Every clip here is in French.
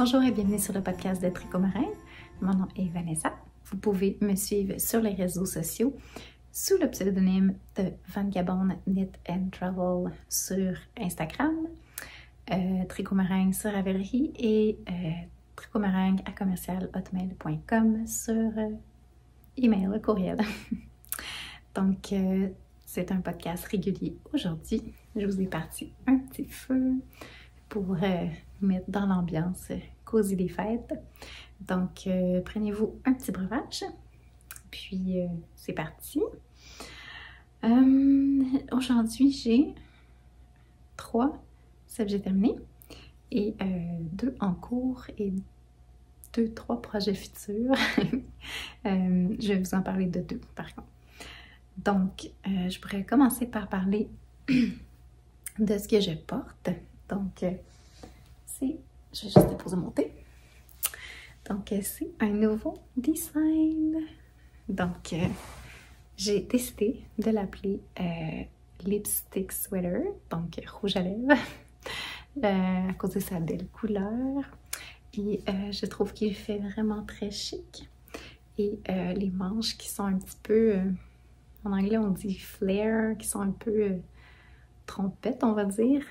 Bonjour et bienvenue sur le podcast de Tricot Marin. Mon nom est Vanessa. Vous pouvez me suivre sur les réseaux sociaux sous le pseudonyme de Vagabond Knit and Travel sur Instagram, Tricot Marin sur Ravelry et tricotmarin@hotmail.com sur email, le courriel. Donc, c'est un podcast régulier aujourd'hui. Je vous ai parti un petit feu pour vous mettre dans l'ambiance cosy des fêtes. Donc, prenez-vous un petit breuvage. Puis, c'est parti. Aujourd'hui, j'ai 3 subjets terminés et 2 en cours et 2-3 projets futurs. Je vais vous en parler de 2 par contre. Donc, je pourrais commencer par parler de ce que je porte. Donc, je vais juste déposer mon thé. Donc, c'est un nouveau design. Donc, j'ai décidé de l'appeler Lipstick Sweater, donc rouge à lèvres, à cause de sa belle couleur. Et je trouve qu'il fait vraiment très chic. Et les manches qui sont un petit peu, en anglais on dit flare, qui sont un peu trompettes, on va dire.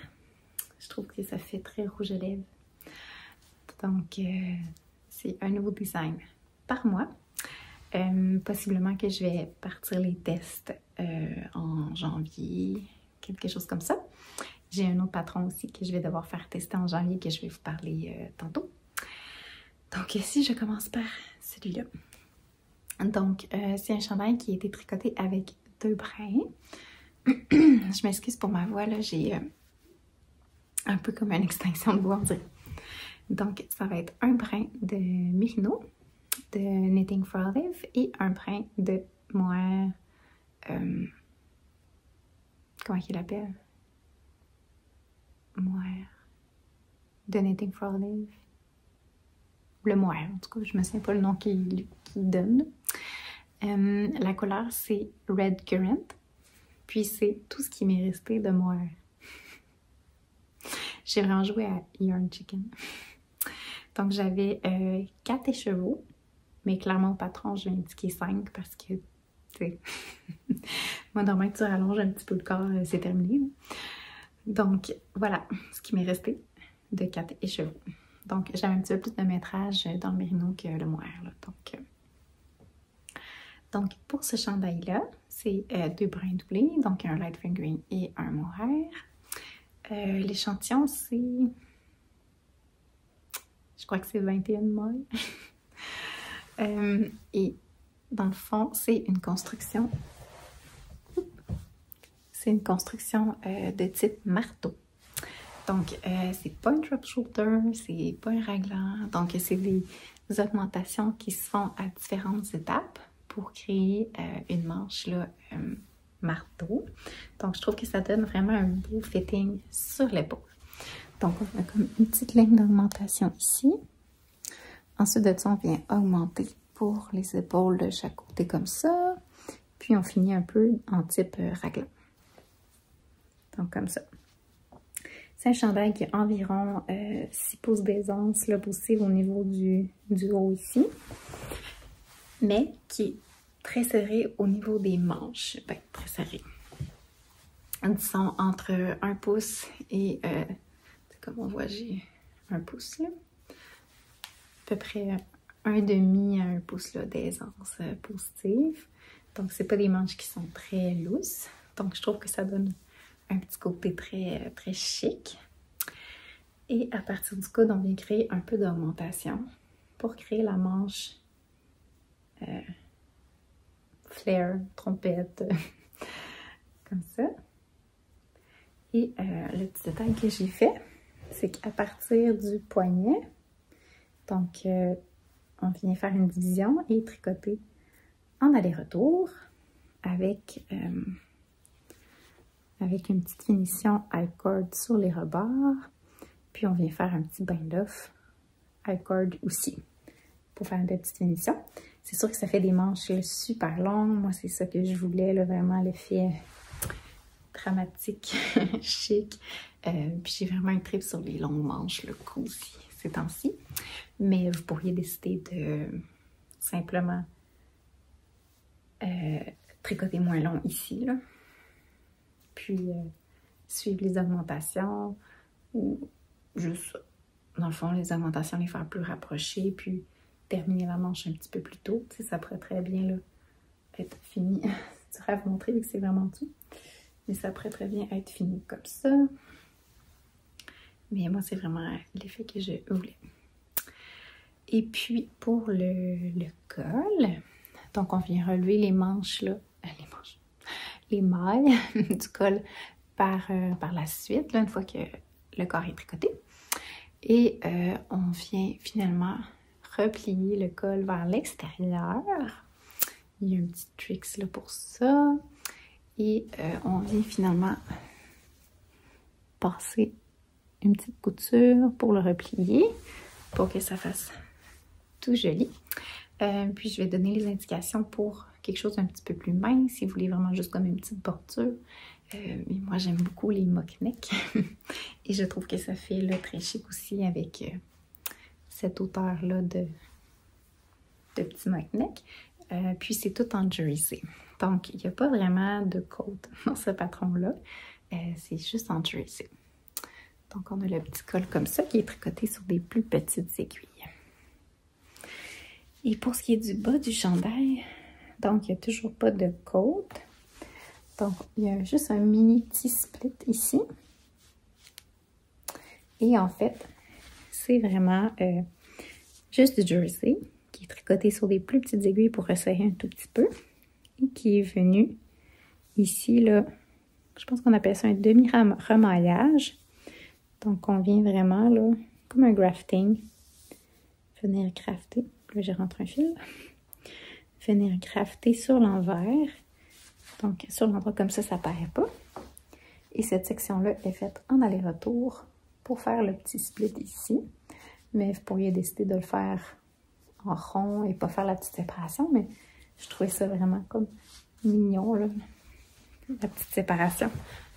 Je trouve que ça fait très rouge à lèvres. Donc, c'est un nouveau design par mois. Possiblement que je vais partir les tests en janvier, quelque chose comme ça. J'ai un autre patron aussi que je vais devoir faire tester en janvier, que je vais vous parler tantôt. Donc, ici, je commence par celui-là. Donc, c'est un chandail qui a été tricoté avec 2 brins. Je m'excuse pour ma voix, là, j'ai un peu comme une extinction de voix, on dirait. Donc, ça va être un brin de Merino, de Knitting for Olive, et un brin de mohair, comment il l'appelle? Mohair de Knitting for Olive. Le mohair, en tout cas, je ne me souviens pas le nom qu'il donne. La couleur, c'est Red Currant. Puis, c'est tout ce qui m'est resté de mohair. J'ai vraiment joué à Yarn Chicken. Donc, j'avais 4 écheveaux, mais clairement, au patron, j'ai indiqué 5 parce que, tu sais, moi, normalement, tu rallonges un petit peu le corps, c'est terminé. Donc, voilà ce qui m'est resté de 4 écheveaux. Donc, j'avais un petit peu plus de métrage dans le mérino que le mohair, là. Donc, pour ce chandail-là, c'est 2 brins doublés, donc un light fingering et un mohair. L'échantillon, c'est... Je crois que c'est 21 molles. Et dans le fond, c'est une construction... C'est une construction de type marteau. Donc, c'est pas un drop shoulder, c'est pas un raglan. Donc, c'est des augmentations qui se font à différentes étapes pour créer une manche là, marteau. Donc, je trouve que ça donne vraiment un beau fitting sur l'épaule. Donc, on a comme une petite ligne d'augmentation ici. Ensuite de ça, on vient augmenter pour les épaules de chaque côté comme ça. Puis, on finit un peu en type raglan. Donc, comme ça. C'est un chandail qui a environ 6 pouces d'aisance là, possible au niveau du haut ici. Mais qui est très serré au niveau des manches. Ben, très serré. Disons entre 1 pouce et, comme on voit, j'ai 1 pouce là. À peu près 1,5 à 1 pouce d'aisance positive. Donc, c'est pas des manches qui sont très lousses. Donc, je trouve que ça donne un petit côté très, très chic. Et à partir du coude, on vient créer un peu d'augmentation pour créer la manche flare, trompette, comme ça. Et le petit détail que j'ai fait, c'est qu'à partir du poignet, donc on vient faire une division et tricoter en aller-retour avec une petite finition I-cord sur les rebords. Puis on vient faire un petit bind-off I-cord aussi pour faire une petite finition. C'est sûr que ça fait des manches là, super longues. Moi, c'est ça que je voulais, là, vraiment l'effet dramatique, chic. Puis j'ai vraiment un trip sur les longues manches, le cosy. ces temps-ci. Mais vous pourriez décider de simplement tricoter moins long ici, là. Puis suivre les augmentations ou juste, dans le fond, les augmentations, les faire plus rapprochées, puis terminer la manche un petit peu plus tôt. Tu sais, ça pourrait très bien là, être fini. C'est dur à vous montrer vu que c'est vraiment tout. Mais ça pourrait très bien être fini comme ça. Mais moi, c'est vraiment l'effet que je voulais. Et puis, pour le col, donc on vient relever les manches, là, les mailles du col par la suite, là, une fois que le corps est tricoté. Et on vient finalement replier le col vers l'extérieur. Il y a un petit tricks là pour ça. Et on vient finalement passer une petite couture pour le replier, pour que ça fasse tout joli. Puis je vais donner les indications pour quelque chose d'un petit peu plus mince, si vous voulez vraiment juste comme une petite bordure. Mais moi j'aime beaucoup les mock-neck et je trouve que ça fait là, très chic aussi avec cette hauteur-là de petits mock-neck. Puis c'est tout en jersey. Donc il n'y a pas vraiment de côte dans ce patron-là. C'est juste en jersey. Donc on a le petit col comme ça qui est tricoté sur des plus petites aiguilles. Et pour ce qui est du bas du chandail, donc il n'y a toujours pas de côte. Donc il y a juste un mini petit split ici. Et en fait, c'est vraiment juste du jersey qui est tricoté sur des plus petites aiguilles pour resserrer un tout petit peu. Et qui est venu ici, là, je pense qu'on appelle ça un demi-remaillage. Donc on vient vraiment là, comme un grafting, venir grafter. Là, je rentre un fil. Venir grafter sur l'envers. Donc, sur l'endroit comme ça paraît pas. Et cette section-là est faite en aller-retour pour faire le petit split ici. Mais vous pourriez décider de le faire en rond et pas faire la petite séparation. Mais je trouvais ça vraiment comme mignon, là. La petite séparation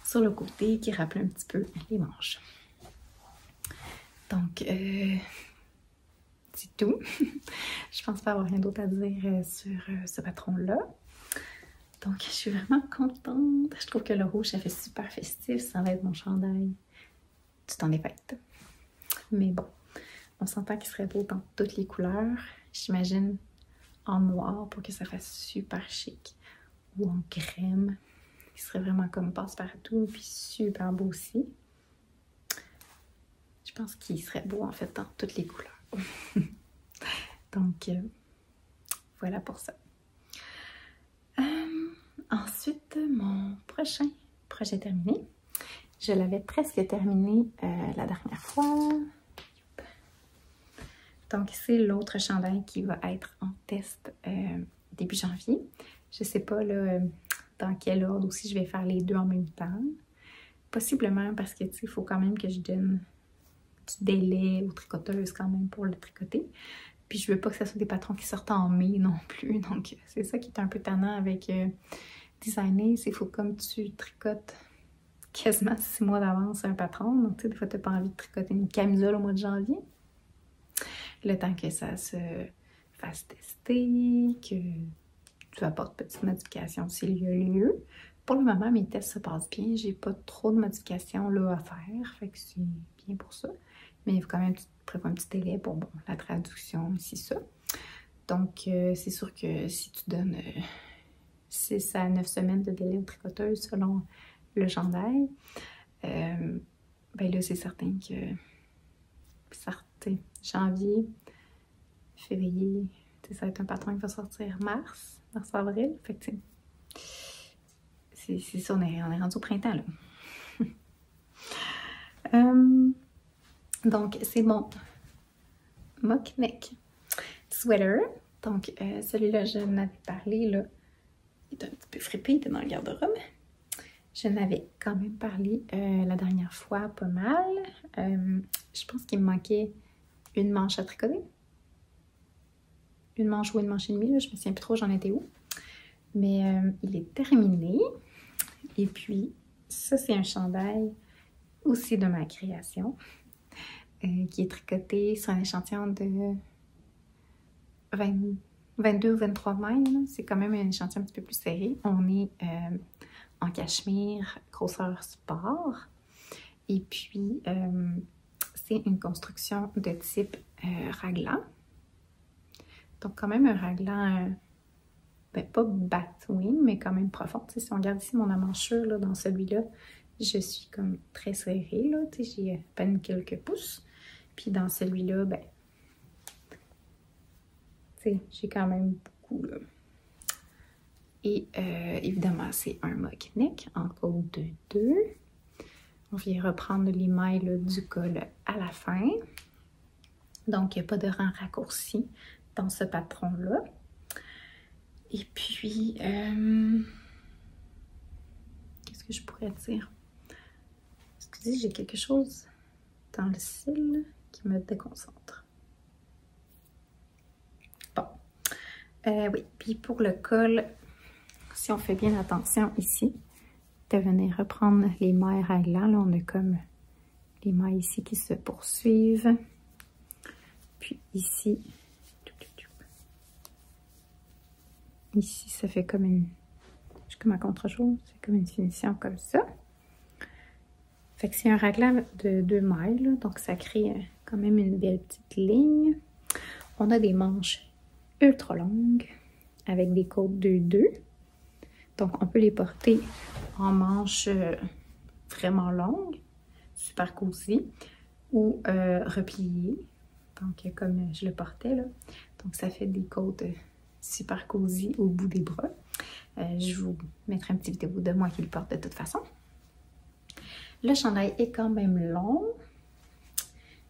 sur le côté qui rappelle un petit peu les manches. Donc, c'est tout. Je pense pas avoir rien d'autre à dire sur ce patron-là. Donc, je suis vraiment contente. Je trouve que le rouge, ça fait super festif. Ça va être mon chandail du temps des fêtes. Mais bon, on s'entend qu'il serait beau dans toutes les couleurs. J'imagine en noir pour que ça fasse super chic. Ou en crème. Il serait vraiment comme passe-partout. Puis super beau aussi. Je pense qu'il serait beau en fait dans toutes les couleurs. Donc, voilà pour ça. Ensuite, mon prochain projet terminé. Je l'avais presque terminé la dernière fois. Donc, c'est l'autre chandail qui va être en test début janvier. Je ne sais pas là, dans quel ordre ou si je vais faire les deux en même temps. Possiblement parce que, tu sais, il faut quand même que je donne du délai aux tricoteuses quand même pour le tricoter. Puis je veux pas que ce soit des patrons qui sortent en mai non plus. Donc c'est ça qui est un peu tannant avec designer. C'est faut comme tu tricotes quasiment 6 mois d'avance un patron. Donc tu sais, des fois t'as pas envie de tricoter une camisole au mois de janvier. Le temps que ça se fasse tester, que tu apportes petites modifications s'il y a lieu. Pour le moment, mes tests se passent bien. J'ai pas trop de modifications là à faire. Fait que c'est bien pour ça. Mais il faut quand même prévoir un petit délai pour bon, la traduction, ici, ça. Donc, c'est sûr que si tu donnes 6 à 9 semaines de délai aux tricoteuses selon le chandail, ben là, c'est certain que janvier, février, ça va être un patron qui va sortir mars-avril. Fait que c'est ça, on est rendu au printemps, là. Donc, c'est mon mock-neck sweater. Donc, celui-là, je n'avais parlé, là, il est un petit peu fripé, il était dans le garde-robe. Je n'avais quand même parlé la dernière fois pas mal. Je pense qu'il me manquait une manche à tricoter. Une manche ou une manche et demie, là, je me souviens plus trop, j'en étais où. Mais il est terminé. Et puis, ça, c'est un chandail aussi de ma création. qui est tricoté sur un échantillon de 22 ou 23 mailles. C'est quand même un échantillon un petit peu plus serré. On est en cachemire grosseur sport. Et puis, c'est une construction de type raglan. Donc, quand même un raglan, ben, pas batwing, mais quand même profond. T'sais, si on regarde ici mon amanchure, là, dans celui-là, je suis comme très serrée, là. J'ai à peine quelques pouces. Puis dans celui-là, ben, j'ai quand même beaucoup, là. Et évidemment, c'est un mock neck en côte de 2. On vient reprendre les mailles là, du col à la fin. Donc, il n'y a pas de rang raccourci dans ce patron-là. Et puis, qu'est-ce que je pourrais dire? Excusez, j'ai quelque chose dans le cil qui me déconcentre. Bon. Oui, puis pour le col, si on fait bien attention ici, de venir reprendre les mailles raglan, là, on a comme les mailles ici qui se poursuivent. Puis ici, ici, ça fait comme une, je suis comme à contre-jour, c'est comme une finition comme ça. Fait que c'est un raglan de 2 mailles, là, donc ça crée quand même une belle petite ligne. On a des manches ultra longues avec des côtes de 2. Donc on peut les porter en manches vraiment longues, super cosy, ou repliées. Donc comme je le portais là. Donc ça fait des côtes super cosy au bout des bras. Je vous mettrai une petite vidéo de moi qui le porte de toute façon. Le chandail est quand même long.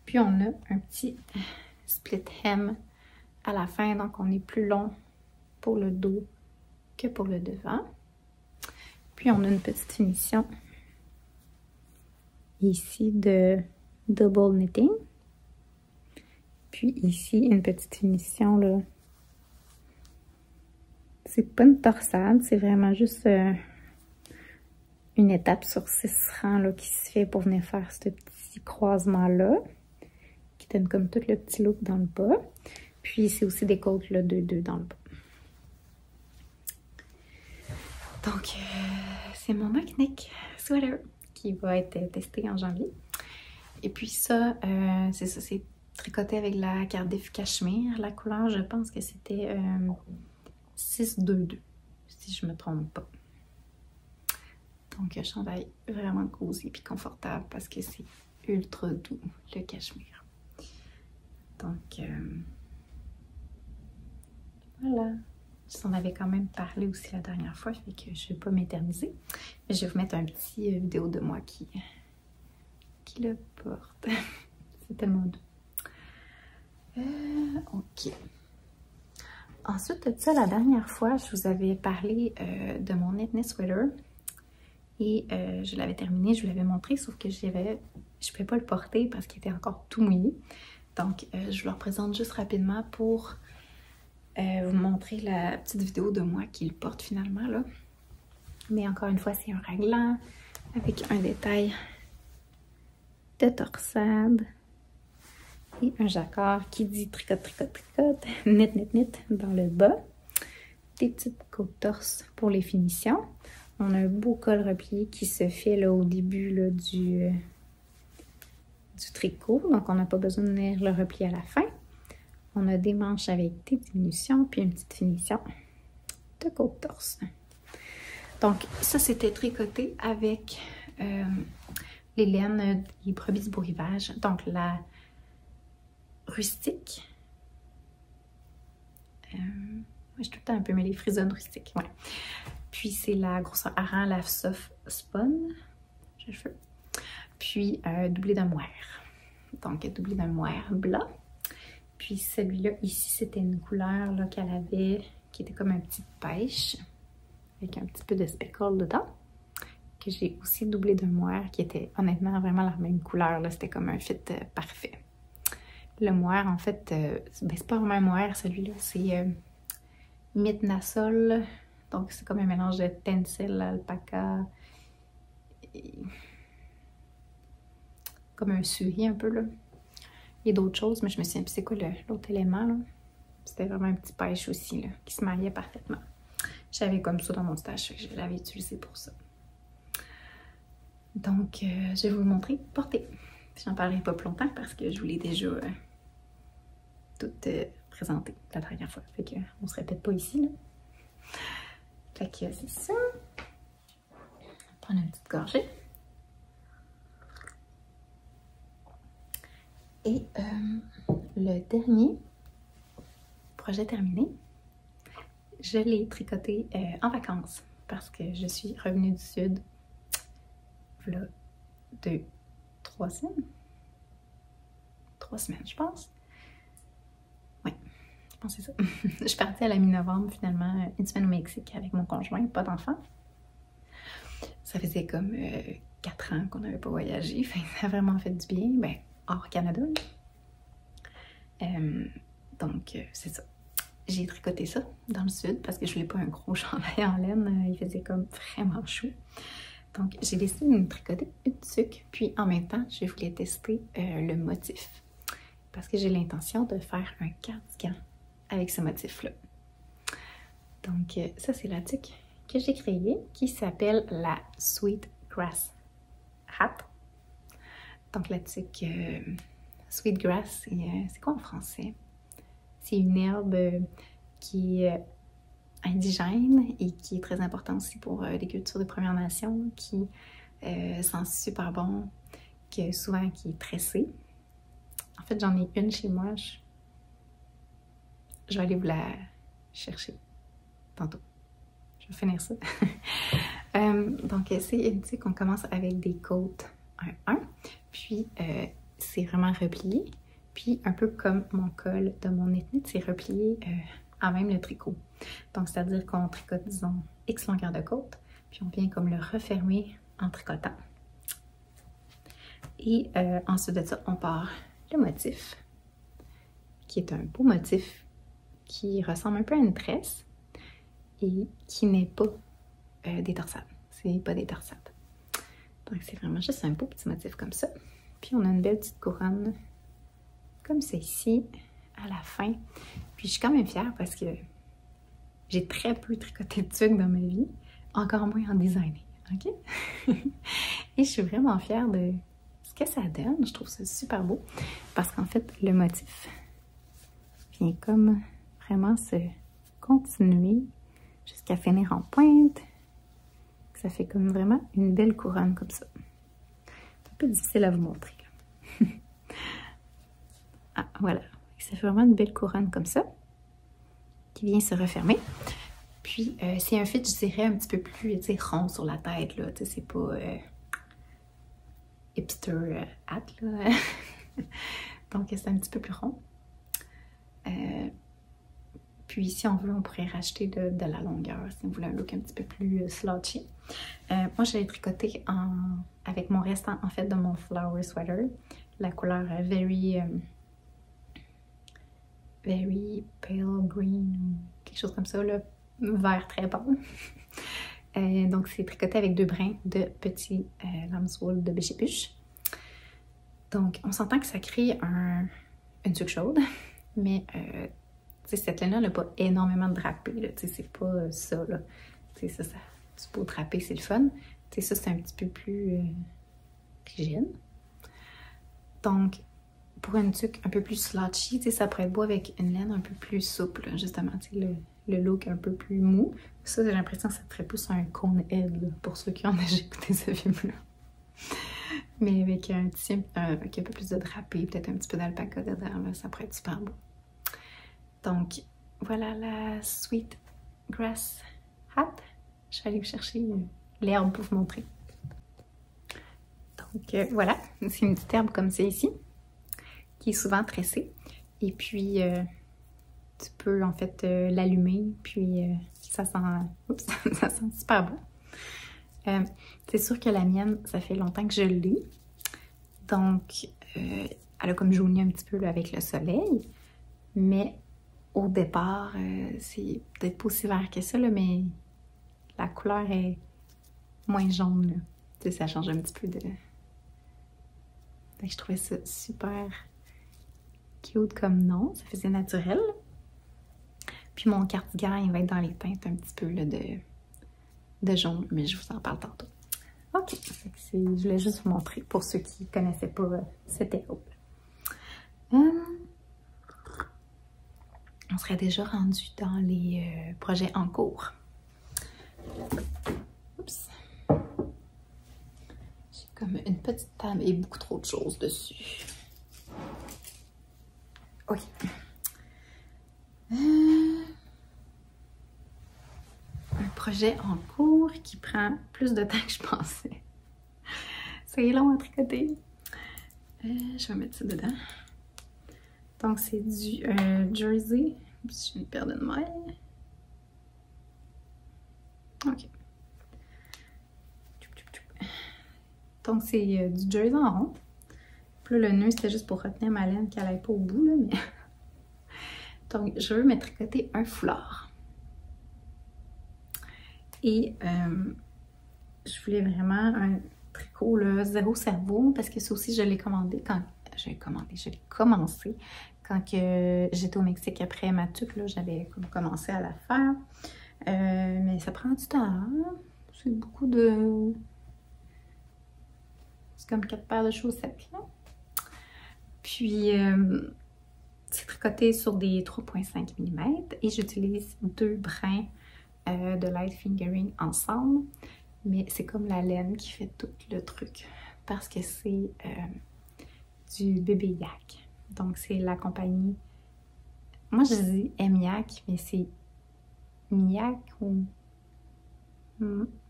Puis on a un petit split hem à la fin. Donc on est plus long pour le dos que pour le devant. Puis on a une petite finition ici de double knitting. Puis ici une petite finition là. C'est pas une torsade, c'est vraiment juste une étape sur 6 rangs là, qui se fait pour venir faire ce petit croisement-là, qui donne comme tout le petit look dans le bas. Puis c'est aussi des côtes là, de 2 dans le bas. Donc, c'est mon mock neck sweater qui va être testé en janvier. Et puis ça, c'est ça, c'est tricoté avec la Cardiff Cashmere. La couleur, je pense que c'était 622, si je me trompe pas. Donc, un chandail vraiment cosy et confortable parce que c'est ultra doux, le cachemire. Donc, voilà. Je t'en avais quand même parlé aussi la dernière fois, fait que je ne vais pas m'éterniser. Mais je vais vous mettre un petit vidéo de moi qui le porte. C'est tellement doux. Ok. Ensuite de ça, la dernière fois, je vous avais parlé de mon knit sweater. Et je l'avais terminé, je vous l'avais montré, sauf que je ne pouvais pas le porter parce qu'il était encore tout mouillé. Donc, je vous le représente juste rapidement pour vous montrer la petite vidéo de moi qui le porte finalement là. Mais encore une fois, c'est un raglan avec un détail de torsade et un jacquard qui dit tricote, tricote, tricote, knit, knit, knit dans le bas. Des petites côtes torse pour les finitions. On a un beau col replié qui se fait là, au début là, du tricot, donc on n'a pas besoin de venir le replier à la fin. On a des manches avec des diminutions, puis une petite finition de côte torse. Donc ça, c'était tricoté avec les laines des brebis du beau rivage, donc la rustique. Je suis tout le temps un peu mêlée, frisonne rustique, ouais. Puis c'est la grosseur Aran, la soft spun, j'ai le feu. Puis doublé d'un mohair. Donc doublé d'un mohair blanc. Puis celui-là, ici, c'était une couleur qu'elle avait, qui était comme un petit pêche, avec un petit peu de speckle dedans, que j'ai aussi doublé d'un mohair, qui était honnêtement vraiment la même couleur. C'était comme un fit parfait. Le mohair, en fait, ben, c'est pas vraiment un mohair, celui-là, c'est Midnasol. Donc, c'est comme un mélange de tencel, alpaca, et comme un suri un peu, là. et d'autres choses, mais je me souviens plus c'est quoi l'autre élément, là. C'était vraiment un petit pêche aussi, là, qui se mariait parfaitement. J'avais comme ça dans mon stage, fait que je l'avais utilisé pour ça. Donc, je vais vous le montrer porté. J'en parlerai pas plus longtemps parce que je vous l'ai déjà tout présenté la dernière fois. Fait qu'on se répète pas ici, là. Fait que c'est ça. On va prendre une petite gorgée. Et le dernier projet terminé, je l'ai tricoté en vacances parce que je suis revenue du Sud voilà 3 semaines. 3 semaines, je pense. Oui, je pense que c'est ça. Je suis partie à la mi-novembre, finalement, une semaine au Mexique avec mon conjoint, pas d'enfant. Ça faisait comme 4 ans qu'on n'avait pas voyagé, fait que ça a vraiment fait du bien, ben, hors Canada. Donc, c'est ça. J'ai tricoté ça dans le Sud parce que je voulais pas un gros chandail en laine, il faisait comme vraiment chaud. Donc, j'ai décidé de me tricoter une tuque, puis en même temps, je voulais tester le motif. Parce que j'ai l'intention de faire un cardigan avec ce motif-là. Donc, ça, c'est la tuque que j'ai créée, qui s'appelle la Sweet Grass Hat. Donc, la tuque Sweet Grass, c'est quoi en français? C'est une herbe qui est indigène et qui est très importante aussi pour les cultures de Premières Nations, qui sent super bon, que souvent qui est tressée. En fait, j'en ai une chez moi. Je vais aller vous la chercher tantôt. Je vais finir ça. Donc, c'est une tuque qu'on commence avec des côtes 1-1. Puis, c'est vraiment replié. Puis, un peu comme mon col de mon ethnique, c'est replié à même le tricot. Donc, c'est-à-dire qu'on tricote, disons, X longueur de côte, puis on vient comme le refermer en tricotant. Et ensuite de ça, on part le motif, qui est un beau motif qui ressemble un peu à une tresse et qui n'est pas des torsades. C'est pas des torsades. Donc, c'est vraiment juste un beau petit motif comme ça. Puis, on a une belle petite couronne comme celle-ci à la fin. Puis, je suis quand même fière parce que j'ai très peu tricoté de tuque dans ma vie, encore moins en designer, ok? Et je suis vraiment fière de ce que ça donne. Je trouve ça super beau parce qu'en fait, le motif vient comme vraiment se continuer jusqu'à finir en pointe. Ça fait comme vraiment une belle couronne comme ça. C'est un peu difficile à vous montrer. Ah, voilà. Ça fait vraiment une belle couronne comme ça, qui vient se refermer. Puis, c'est un fit, je dirais, un petit peu plus rond sur la tête, là. C'est pas hipster hat, là. Donc, c'est un petit peu plus rond. Puis, si on veut, on pourrait racheter de la longueur, si on voulait un look un petit peu plus slouchy. Moi, je l'ai tricoté avec mon restant, en fait, de mon flower sweater. La couleur very pale green, quelque chose comme ça, là, vert très bon. Donc, c'est tricoté avec 2 brins de petits lambswool de Bêche-et-Bûche. Donc, on s'entend que ça crée une tuque chaude, mais cette laine-là n'a pas énormément de drapé, c'est pas ça, là. Ça, du beau drapé, c'est le fun. Ça, c'est un petit peu plus rigide. Donc, pour une tuque un peu plus slouchy, ça pourrait être beau avec une laine un peu plus souple, justement, le look un peu plus mou. Ça, j'ai l'impression que ça ferait plus un conehead, là, pour ceux qui ont déjà écouté ce film-là. Mais avec un tissu avec un peu plus de drapé, peut-être un petit peu d'alpaca dedans, là, ça pourrait être super beau. Donc, voilà la Sweet Grass Hat. Je vais aller vous chercher l'herbe pour vous montrer. Donc, voilà, c'est une petite herbe comme c'est ici, qui est souvent tressée. Et puis, tu peux en fait l'allumer, puis ça sent, oups, ça sent super bon. C'est sûr que la mienne, ça fait longtemps que je l'ai. Donc, elle a comme jauni un petit peu là, avec le soleil. Mais au départ, c'est peut-être pas aussi vert que ça, là, mais la couleur est moins jaune. Là. Ça change un petit peu de... Donc, je trouvais ça super cute comme nom, ça faisait naturel. Puis mon cardigan, il va être dans les teintes un petit peu là, de jaune, mais je vous en parle tantôt. Ok, je voulais juste vous montrer pour ceux qui ne connaissaient pas cette robe. On serait déjà rendu dans les projets en cours. Oups. J'ai comme une petite table et beaucoup trop de choses dessus. Ok. Un projet en cours qui prend plus de temps que je pensais. C'est long à tricoter. Je vais mettre ça dedans. Donc, c'est du jersey. J'ai une paire de mailles. Ok. Donc, c'est du jersey en rond. Puis là, le nœud, c'était juste pour retenir ma laine qu'elle n'allait pas au bout, là, mais... Donc, je veux me tricoter un foulard. Et je voulais vraiment un tricot, là, zéro cerveau, parce que ça aussi, je l'ai commandé quand... Je l'ai commencé quand j'étais au Mexique après ma tuque, là, j'avais commencé à la faire. Mais ça prend du temps. C'est beaucoup de... C'est comme 4 paires de chaussettes, là. Puis, c'est tricoté sur des 3,5 mm et j'utilise 2 brins de light fingering ensemble. Mais c'est comme la laine qui fait tout le truc parce que c'est du bébé yak. Donc, c'est la compagnie... Moi, je dis M-Yak, mais c'est Miak ou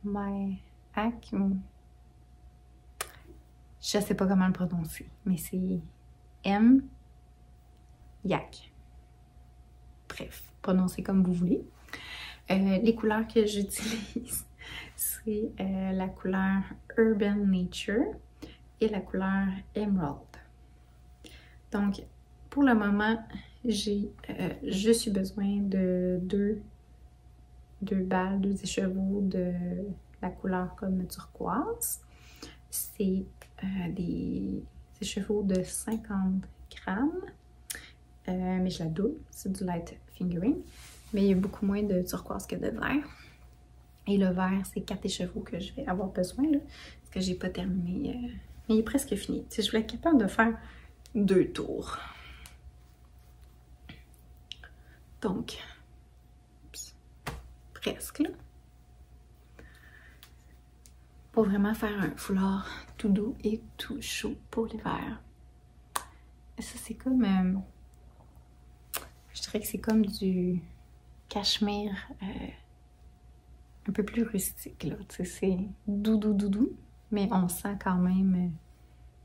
My-Ak ou... Je sais pas comment le prononcer, mais c'est M-Yak. Bref, prononcez comme vous voulez. Les couleurs que j'utilise, c'est la couleur Urban Nature et la couleur Emerald. Donc, pour le moment, j'ai juste eu besoin de deux balles, 2 écheveaux de la couleur comme turquoise. C'est des écheveaux de 50 grammes, mais je la double, c'est du light fingering. Mais il y a beaucoup moins de turquoise que de vert. Et le vert, c'est 4 écheveaux que je vais avoir besoin, là, parce que j'ai pas terminé. Mais il est presque fini. Je voulais être capable de faire 2 tours. Donc, presque là. Pour vraiment faire un foulard tout doux et tout chaud pour l'hiver. Ça, c'est comme... je dirais que c'est comme du cachemire un peu plus rustique, là. C'est doux, mais on sent quand même...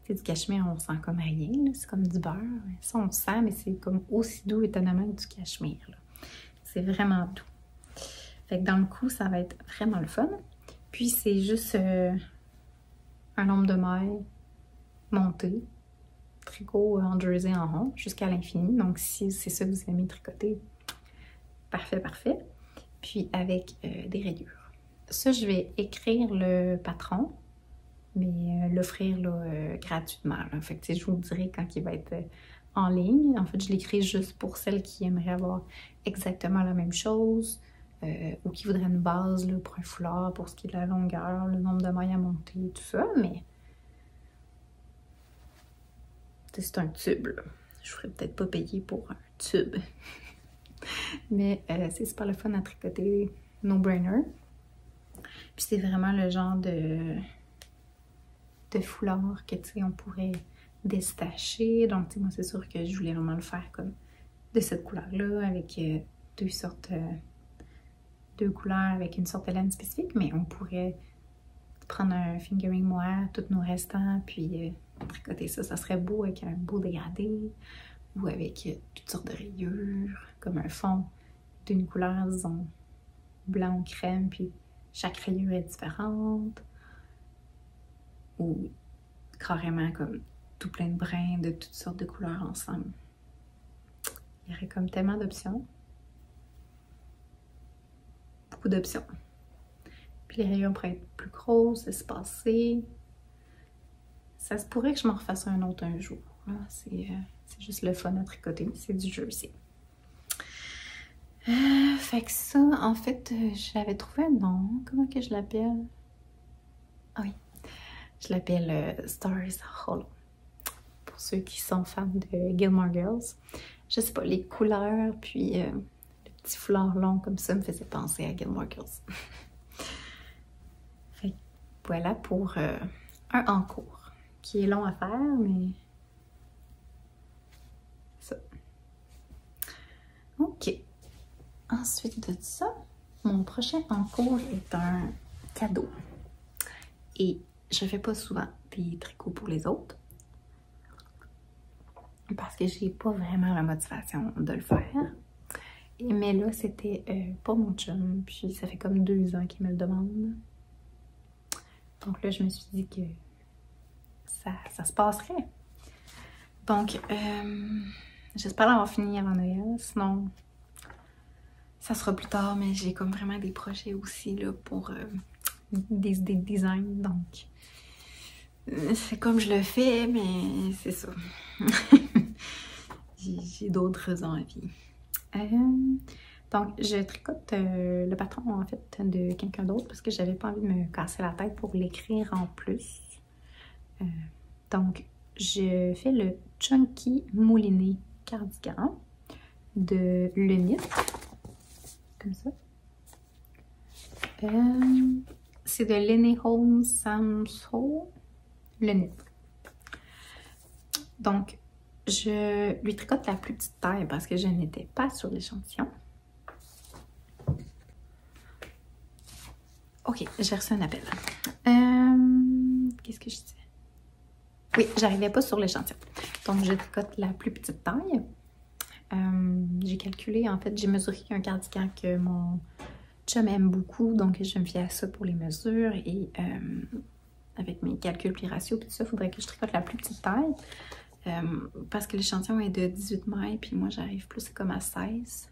c'est du cachemire, on sent comme rien, c'est comme du beurre. Ça, on le sent, mais c'est comme aussi doux étonnamment que du cachemire, là. C'est vraiment doux. Fait que dans le coup, ça va être vraiment le fun. Puis c'est juste un nombre de mailles monté, tricot en jersey en rond jusqu'à l'infini. Donc si c'est ça que vous aimez tricoter, parfait, parfait. Puis avec des rayures. Ça, je vais écrire le patron, mais l'offrir gratuitement, là. Fait que je vous le dirai quand il va être en ligne. En fait, je l'écris juste pour celles qui aimeraient avoir exactement la même chose. Ou qui voudraient une base là, pour un foulard, pour ce qui est de la longueur, le nombre de mailles à monter, tout ça, mais c'est un tube, là. Je ne ferais peut-être pas payer pour un tube. Mais c'est super le fun à tricoter, no-brainer. Puis c'est vraiment le genre de foulard que, tu sais, on pourrait détacher. Donc, tu sais, moi, c'est sûr que je voulais vraiment le faire comme de cette couleur-là, avec 2 sortes... 2 couleurs avec une sorte de laine spécifique, mais on pourrait prendre un fingering moire, tous nos restants, puis tricoter ça. Ça serait beau avec un beau dégradé ou avec toutes sortes de rayures, comme un fond d'une couleur, disons, blanc ou crème, puis chaque rayure est différente. Ou carrément comme tout plein de brins de toutes sortes de couleurs ensemble. Il y aurait comme tellement d'options. Beaucoup d'options. Puis les rayures pourraient être plus grosses, espacées. Ça se pourrait que je m'en refasse un autre un jour. C'est C'est juste le fun à tricoter, c'est du jersey. Fait que ça, en fait, j'avais trouvé un nom. Comment que je l'appelle? Ah oui, je l'appelle Stars Hollow. Pour ceux qui sont fans de Gilmore Girls. Je sais pas, les couleurs, puis le petit foulard long comme ça me faisait penser à Gilmore Girls. Fait que voilà pour un en cours, qui est long à faire, mais ça. Ok. Ensuite de ça, mon prochain en cours est un cadeau. Et je fais pas souvent des tricots pour les autres. Parce que j'ai pas vraiment la motivation de le faire. Mais là, c'était pour mon chum. Puis ça fait comme 2 ans qu'il me le demande. Donc là, je me suis dit que ça se passerait. Donc, j'espère l'avoir fini avant Noël. Sinon, ça sera plus tard. Mais j'ai comme vraiment des projets aussi là, pour des designs. Donc, c'est comme je le fais, mais c'est ça. J'ai d'autres envies. Donc, je tricote le patron, en fait, de quelqu'un d'autre parce que j'avais pas envie de me casser la tête pour l'écrire en plus. Donc, je fais le Chunky Mouliné Cardigan de Lenit. Comme ça. C'est de Lenny Holmes Samso Lenit. Donc, je lui tricote la plus petite taille parce que je n'étais pas sur l'échantillon. Ok, j'ai reçu un appel. Qu'est-ce que je disais? Oui, j'arrivais pas sur l'échantillon. Donc, je tricote la plus petite taille. J'ai calculé, en fait, j'ai mesuré un cardigan que mon chum aime beaucoup. Donc, je me fie à ça pour les mesures. Et avec mes calculs, puis ratios, puis tout ça, il faudrait que je tricote la plus petite taille. Parce que l'échantillon est de 18 mailles, puis moi j'arrive plus comme à 16.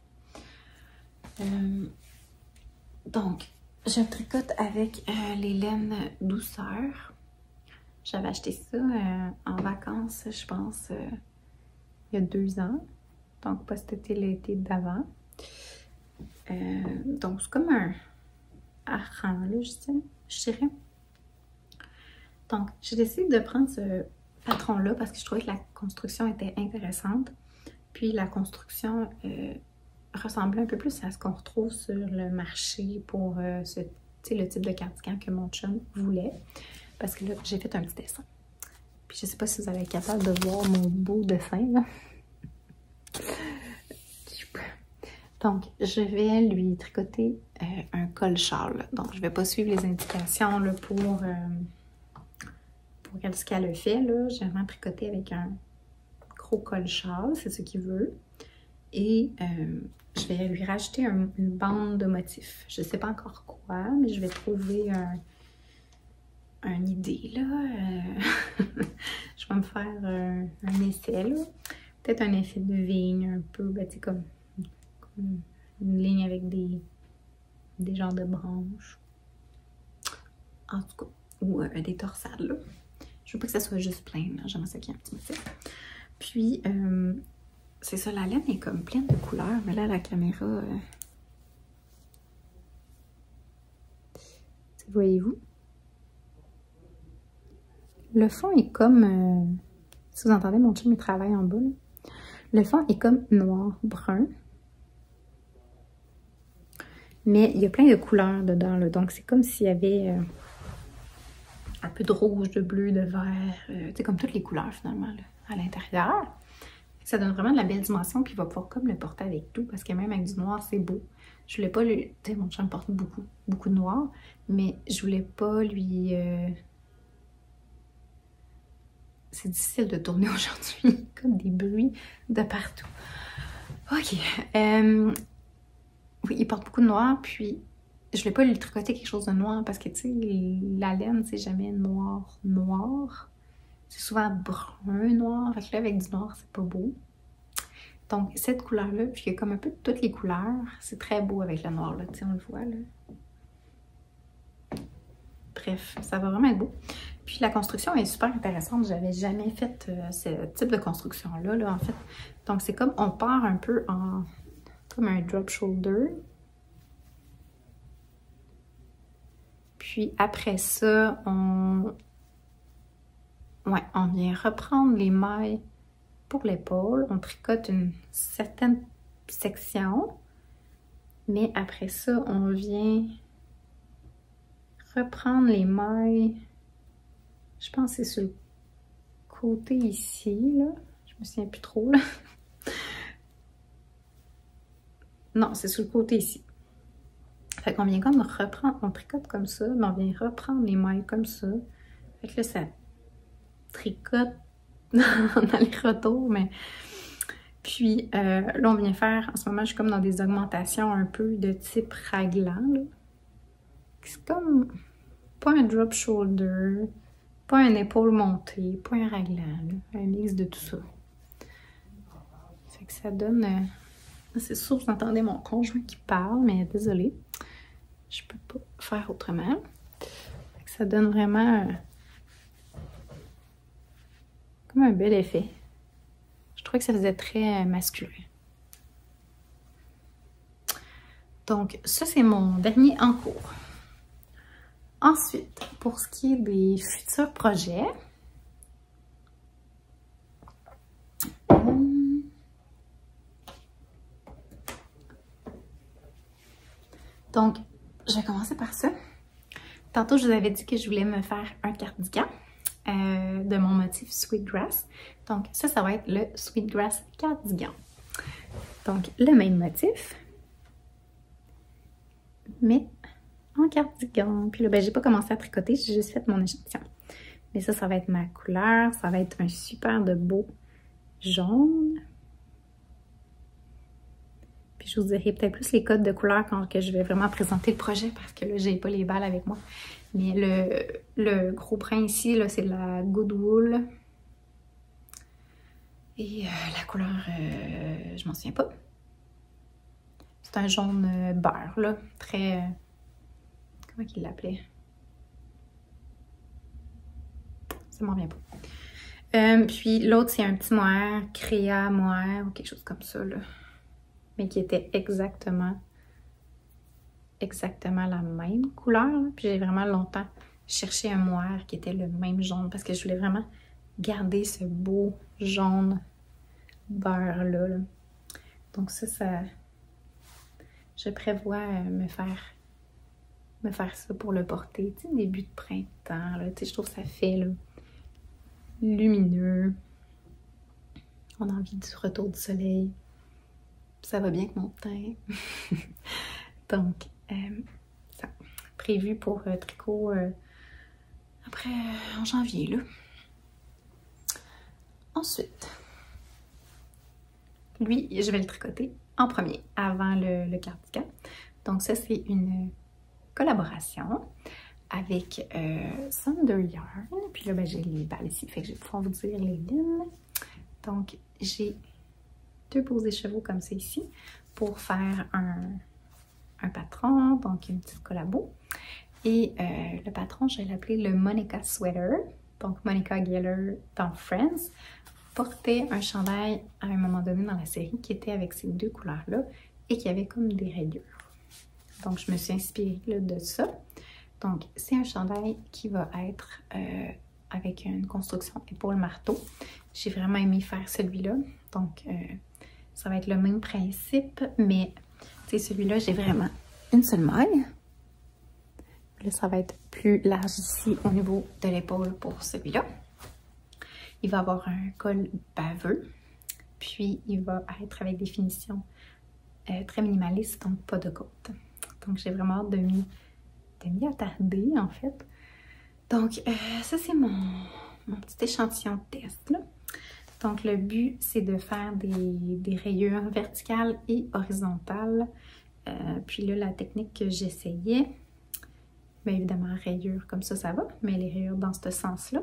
Donc, je tricote avec les laines douceur. J'avais acheté ça en vacances, je pense, il y a 2 ans. Donc, pas cet été, l'été d'avant. Donc, c'est comme un hareng, là, je dirais. Donc, j'ai décidé de prendre ce patron-là parce que je trouvais que la construction était intéressante. Puis la construction ressemblait un peu plus à ce qu'on retrouve sur le marché pour le type de cardigan que mon chum voulait. Parce que là, j'ai fait un petit dessin. Puis je sais pas si vous allez être capable de voir mon beau dessin, là. Donc, je vais lui tricoter un col-châle. Donc, je vais pas suivre les indications là, pour ce qu'elle a fait, là. J'ai vraiment tricoté avec un gros col-châle, c'est ce qu'il veut. Et je vais lui rajouter une bande de motifs. Je sais pas encore quoi, mais je vais trouver une idée, là. Je vais me faire un essai, là. Peut-être un effet de vigne, un peu, ben, tu sais, comme une ligne avec des genres de branches. En tout cas, ou des torsades, là. Je veux pas que ça soit juste plein, là. J'aimerais ça qu'il y ait un petit motif. Puis, c'est ça, la laine est comme pleine de couleurs, mais là, la caméra... voyez-vous? Le fond est comme... si vous entendez, mon chum, il travaille en bas, là. Le fond est comme noir, brun. Mais il y a plein de couleurs dedans, là. Donc, c'est comme s'il y avait un peu de rouge, de bleu, de vert. C'est comme toutes les couleurs, finalement, là, à l'intérieur. Ça donne vraiment de la belle dimension. Puis, il va pouvoir comme le porter avec tout. Parce que même avec du noir, c'est beau. Je voulais pas lui... Tu sais, mon chum porte beaucoup de noir. Mais je voulais pas lui... C'est difficile de tourner aujourd'hui. Comme des bruits de partout. Ok. Oui, il porte beaucoup de noir, puis je voulais pas lui tricoter quelque chose de noir parce que, tu sais, la laine, c'est jamais noir. C'est souvent brun noir. Fait que là, avec du noir, c'est pas beau. Donc, cette couleur-là, puis il y a comme un peu de toutes les couleurs, c'est très beau avec le noir, là. Tu sais, on le voit, là. Bref, ça va vraiment être beau. Puis la construction est super intéressante. J'avais jamais fait ce type de construction-là, là, en fait. Donc c'est comme on part un peu en comme un drop shoulder. Puis après ça, on vient reprendre les mailles pour l'épaule. On tricote une certaine section. Mais après ça, on vient reprendre les mailles. Je pense que c'est sur le côté ici, là. Je me souviens plus trop, là. Non, c'est sur le côté ici. Fait qu'on vient comme reprendre, on tricote comme ça, mais on vient reprendre les mailles comme ça. Fait que là, ça tricote dans les retours, mais... Puis là, on vient faire, en ce moment, je suis comme dans des augmentations un peu de type raglan, là. C'est comme, pas un drop shoulder, pas un épaule montée, pas un raglan, là. Un mix de tout ça. Fait que ça donne... c'est sûr que vous entendez mon conjoint qui parle, mais désolée. Je peux pas faire autrement. Fait que ça donne vraiment comme un bel effet. Je trouvais que ça faisait très masculin. Donc, ça, c'est mon dernier en cours. Ensuite, pour ce qui est des futurs projets, donc, je vais commencer par ça. Tantôt, je vous avais dit que je voulais me faire un cardigan de mon motif Sweetgrass. Donc, ça va être le Sweetgrass cardigan. Donc, le même motif, mais en cardigan. Puis là, ben, j'ai pas commencé à tricoter, j'ai juste fait mon échantillon. Mais ça va être ma couleur. Ça va être un super de beau jaune. Puis je vous dirai peut-être plus les codes de couleurs quand que je vais vraiment présenter le projet parce que là, j'ai pas les balles avec moi. Mais le gros brin ici, là, c'est de la Good Wool. Et la couleur, je m'en souviens pas. C'est un jaune beurre, là. Très... comment qu'il l'appelait? Ça m'en vient pas. Puis l'autre, c'est un petit mohair, créa mohair ou quelque chose comme ça, là. Mais qui était exactement la même couleur. Là. Puis j'ai vraiment longtemps cherché un mohair qui était le même jaune parce que je voulais vraiment garder ce beau jaune beurre-là. Là. Donc ça, je prévois me faire ça pour le porter, tu sais, début de printemps, là. Tu sais, je trouve que ça fait, là, lumineux. On a envie du retour du soleil. Ça va bien avec mon teint. Donc, ça, prévu pour tricot après, en janvier, là. Ensuite, lui, je vais le tricoter en premier, avant le cardigan. Donc ça, c'est une collaboration avec Thunder Yarn. Puis là, ben, j'ai les balles ici, fait que je vais pouvoir vous dire les lignes. Donc, j'ai 2 beaux écheveaux comme ça ici pour faire un patron, donc une petite collabo. Et le patron, je vais l'appeler le Monica Sweater. Donc, Monica Geller dans Friends portait un chandail à un moment donné dans la série qui était avec ces 2 couleurs-là et qui avait comme des rayures. Donc, je me suis inspirée là, de ça. Donc, c'est un chandail qui va être avec une construction épaule-marteau. J'ai vraiment aimé faire celui-là. Donc, ça va être le même principe, mais celui-là, j'ai vraiment une seule maille. Là, ça va être plus large ici au niveau de l'épaule pour celui-là. Il va avoir un col baveux, puis il va être avec des finitions très minimalistes, donc pas de côte. Donc, j'ai vraiment hâte de m'y attarder, en fait. Donc, ça, c'est mon petit échantillon de test, là. Donc, le but, c'est de faire des rayures verticales et horizontales. Puis là, la technique que j'essayais, bien évidemment, rayures comme ça va, mais les rayures dans ce sens-là,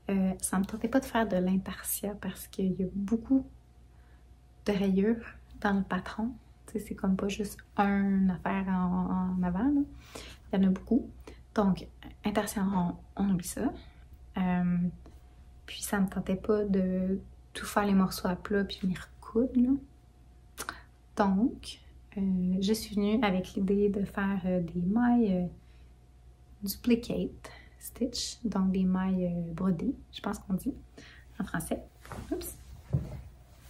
ça ne me tentait pas de faire de l'intarsia parce qu'il y a beaucoup de rayures dans le patron. C'est comme pas juste une affaire en avant, là. Il y en a beaucoup. Donc, intarsia, on oublie ça. Puis ça me tentait pas de tout faire les morceaux à plat puis venir coudre, là. Donc, je suis venue avec l'idée de faire des mailles duplicate stitch, donc des mailles brodées, je pense qu'on dit en français. Oups.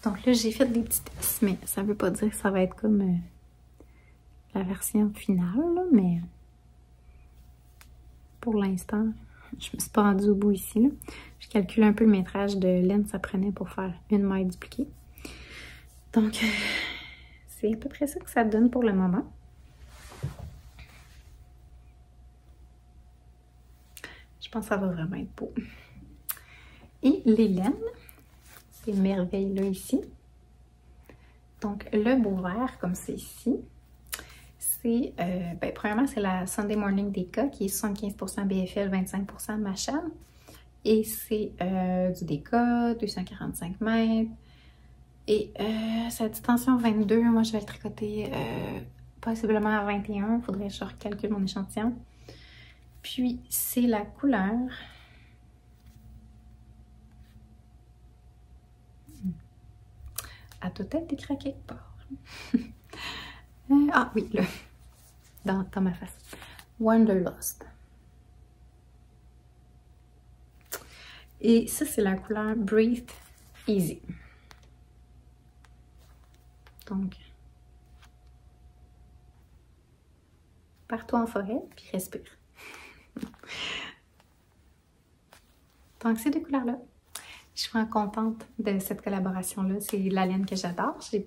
Donc là, j'ai fait des petits tests, mais ça veut pas dire que ça va être comme la version finale, là, mais pour l'instant, je me suis pas rendue au bout ici, là. Je calcule un peu le métrage de laine que ça prenait pour faire une maille dupliquée. Donc, c'est à peu près ça que ça donne pour le moment. Je pense que ça va vraiment être beau. Et les laines, ces merveilles-là ici. Donc, le beau vert, comme c'est ici, c'est, premièrement, c'est la Sunday Morning Deka qui est 75% BFL, 25% Macham. Et c'est du Deka, 245 mètres. Et sa dimension 22, moi je vais le tricoter possiblement à 21. Il faudrait que je recalcule mon échantillon. Puis, c'est la couleur. Elle doit être écrite quelque part. Ah oui, là. Dans ma face. Wanderlust. Et ça, c'est la couleur Breathe Easy. Donc, pars-toi en forêt, puis respire. Donc, ces deux couleurs-là. Je suis vraiment contente de cette collaboration-là. C'est la laine que j'adore. J'ai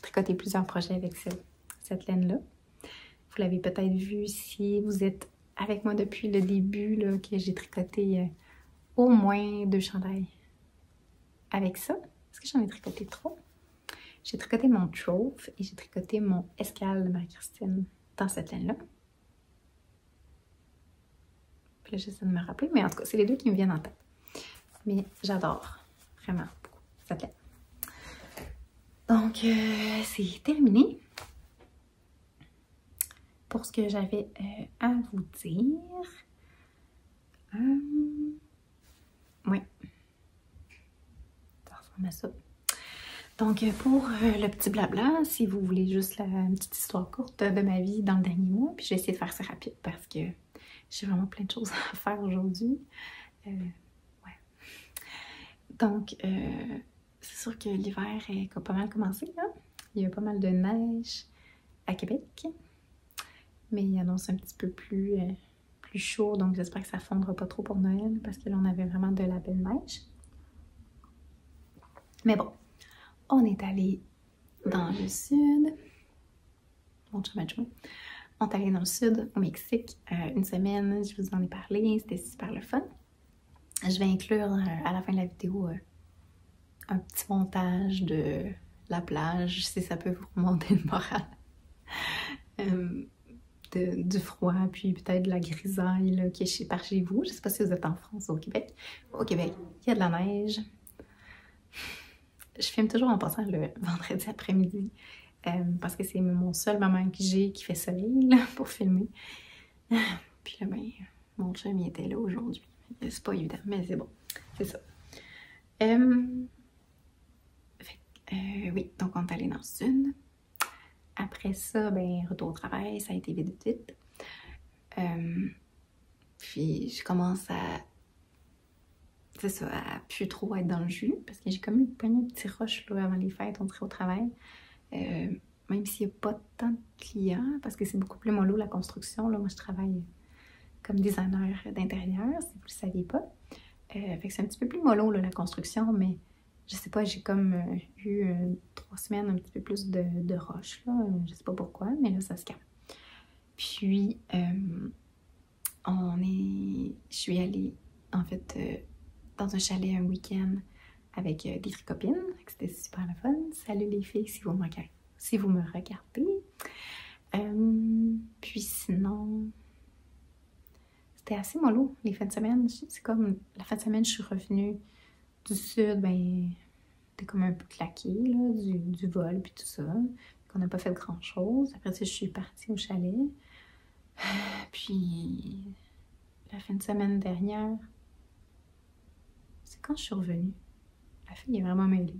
tricoté plusieurs projets avec cette laine-là. Vous l'avez peut-être vu si vous êtes avec moi depuis le début, là, que j'ai tricoté au moins 2 chandails avec ça. Est-ce que j'en ai tricoté 3? J'ai tricoté mon Trove et j'ai tricoté mon Escale de Marie-Christine dans cette laine-là. Puis là, j'essaie de me rappeler, mais en tout cas, c'est les deux qui me viennent en tête. Mais j'adore vraiment beaucoup cette laine. Donc, c'est terminé pour ce que j'avais à vous dire. Oui. Ça ressemble à ça. Donc, pour le petit blabla, si vous voulez juste une petite histoire courte de ma vie dans le dernier mois, puis je vais essayer de faire ça rapide parce que j'ai vraiment plein de choses à faire aujourd'hui. Ouais. Donc, c'est sûr que l'hiver a pas mal commencé, là. Il y a pas mal de neige à Québec, mais il annonce un petit peu plus chaud, donc j'espère que ça fondra pas trop pour Noël parce que là, on avait vraiment de la belle neige. Mais bon. On est allé dans le sud. Mon chum adjoint. On est allé dans le sud, au Mexique, une semaine. Je vous en ai parlé. C'était super le fun. Je vais inclure à la fin de la vidéo un petit montage de la plage, si ça peut vous remonter le moral. Du froid, puis peut-être de la grisaille là, qui est par chez vous. Je ne sais pas si vous êtes en France ou au Québec. Au Québec, il y a de la neige. Je filme toujours en passant le vendredi après-midi parce que c'est mon seul moment que j'ai qui fait soleil là, pour filmer. Puis là, ben, mon chum il était là aujourd'hui. C'est pas évident, mais c'est bon. C'est ça. Oui, donc on est allé dans le sud. Après ça, ben, retour au travail, ça a été vite, vite. Puis je commence à... C'est ça, à plus trop être dans le jus, parce que j'ai comme une poignée de petits rushs là, avant les fêtes, on dirait au travail. Même s'il n'y a pas tant de clients, parce que c'est beaucoup plus mollo la construction. Là, moi, je travaille comme designer d'intérieur, si vous ne le saviez pas. Fait que c'est un petit peu plus mollo là, la construction, mais je sais pas, j'ai comme eu 3 semaines un petit peu plus de rush, là. Je sais pas pourquoi, mais là, ça se calme. Puis, je suis allée, en fait... dans un chalet un week-end avec des copines. C'était super le fun. Salut les filles si vous me regardez. Puis sinon, c'était assez mollo les fins de semaine. C'est comme la fin de semaine, je suis revenue du sud, ben, c'était comme un peu claqué, là, du vol puis tout ça. On n'a pas fait grand chose. Après ça, je suis partie au chalet. Puis la fin de semaine dernière, quand je suis revenue, la fille est vraiment mêlée.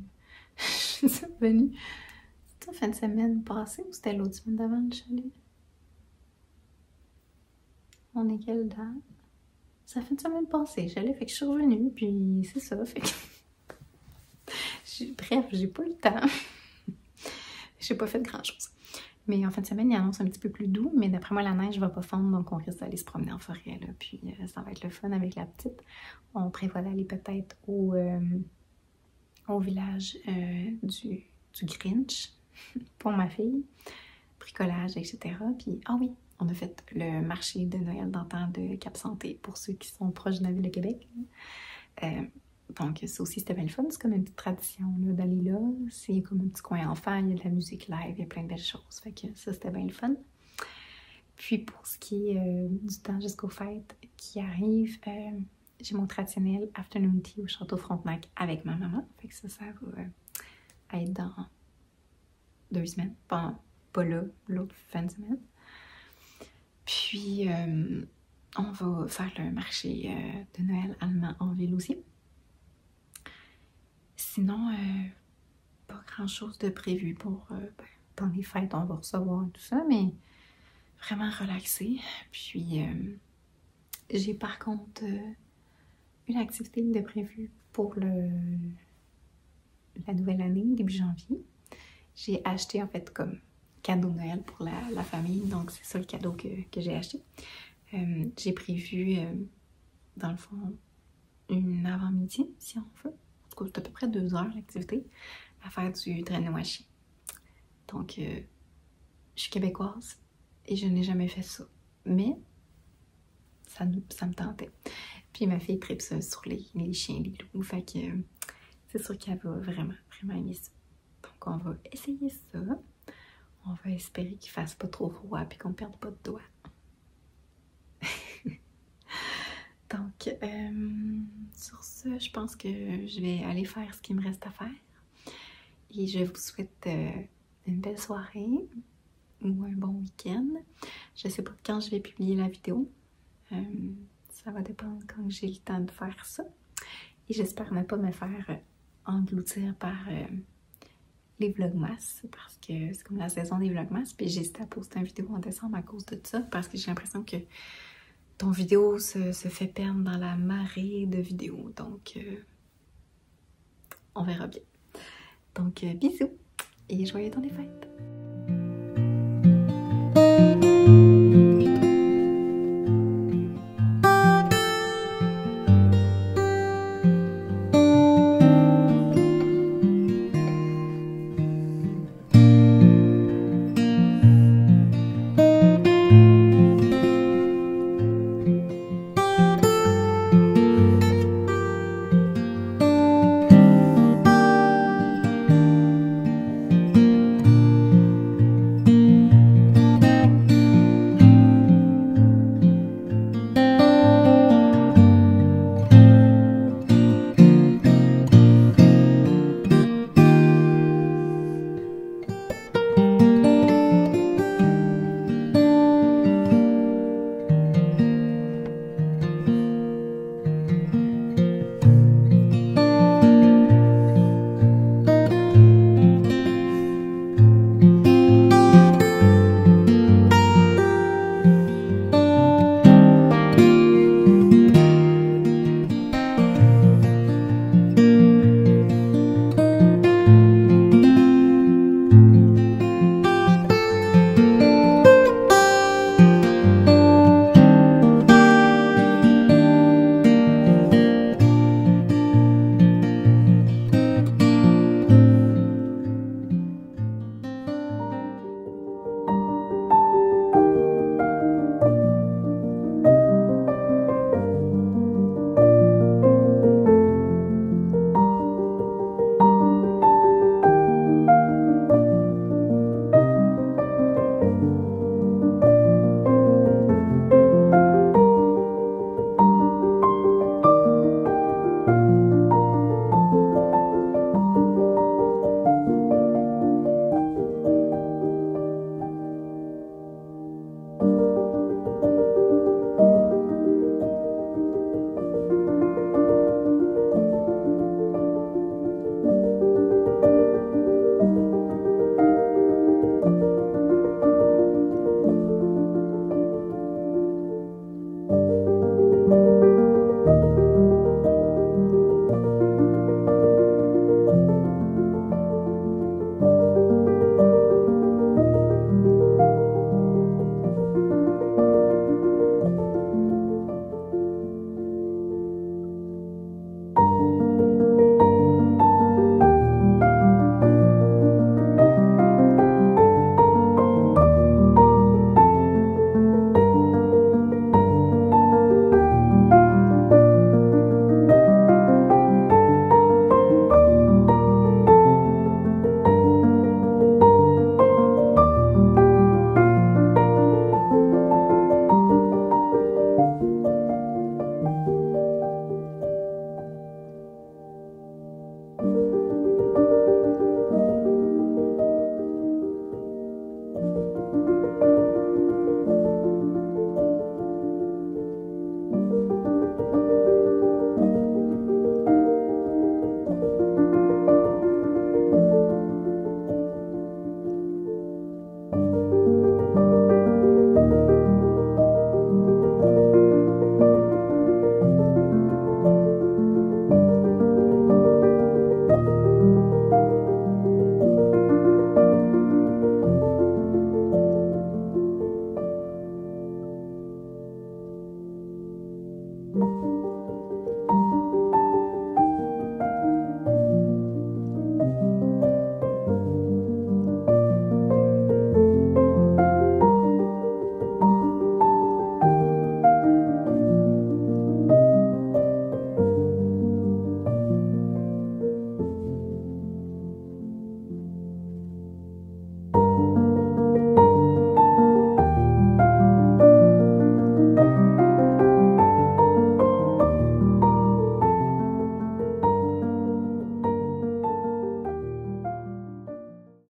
Je suis revenue. C'était la fin de semaine passée ou c'était l'autre semaine d'avant le chalet? On est quelle date? Ça fait une semaine passée, j'allais, fait que je suis revenue, puis c'est ça, fait que... Bref, j'ai pas eu le temps. J'ai pas fait grand-chose. Mais en fin de semaine, il annonce un petit peu plus doux, mais d'après moi, la neige va pas fondre, donc on risque d'aller se promener en forêt, là, puis ça va être le fun avec la petite. On prévoit d'aller peut-être au village du Grinch pour ma fille, bricolage, etc. Puis, ah oui, on a fait le marché de Noël d'antan de Cap-Santé pour ceux qui sont proches de la ville de Québec. Donc ça aussi c'était bien le fun, c'est comme une petite tradition d'aller là, c'est comme un petit coin enfant, il y a de la musique live, il y a plein de belles choses, fait que ça c'était bien le fun. Puis pour ce qui est du temps jusqu'aux fêtes qui arrivent, j'ai mon traditionnel afternoon tea au Château Frontenac avec ma maman, fait que ça va être dans 2 semaines, pas là, l'autre fin de semaine. Puis on va faire le marché de Noël allemand en ville aussi. Sinon, pas grand-chose de prévu pour dans les fêtes, on va recevoir tout ça, mais vraiment relaxé. Puis, j'ai par contre une activité de prévue pour la nouvelle année, début janvier. J'ai acheté en fait comme cadeau de Noël pour la famille, donc c'est ça le cadeau que j'ai acheté. J'ai prévu, dans le fond, une avant-midi, si on veut. C'est à peu près 2 heures l'activité, à faire du drain-washi. Donc, je suis québécoise et je n'ai jamais fait ça. Mais, ça me tentait. Puis ma fille tripe ça sur les chiens, les loups. Fait que c'est sûr qu'elle va vraiment, vraiment aimer ça. Donc, on va essayer ça. On va espérer qu'il fasse pas trop froid et qu'on ne perde pas de doigts. Donc, sur ce, je pense que je vais aller faire ce qu'il me reste à faire. Et je vous souhaite une belle soirée ou un bon week-end. Je ne sais pas quand je vais publier la vidéo. Ça va dépendre quand j'ai le temps de faire ça. Et j'espère ne pas me faire engloutir par les vlogmas, parce que c'est comme la saison des vlogmas. Puis j'ai hésité à poster une vidéo en décembre à cause de ça, parce que j'ai l'impression que ton vidéo se fait perdre dans la marée de vidéos. Donc, on verra bien. Donc, bisous et joyeux temps des fêtes!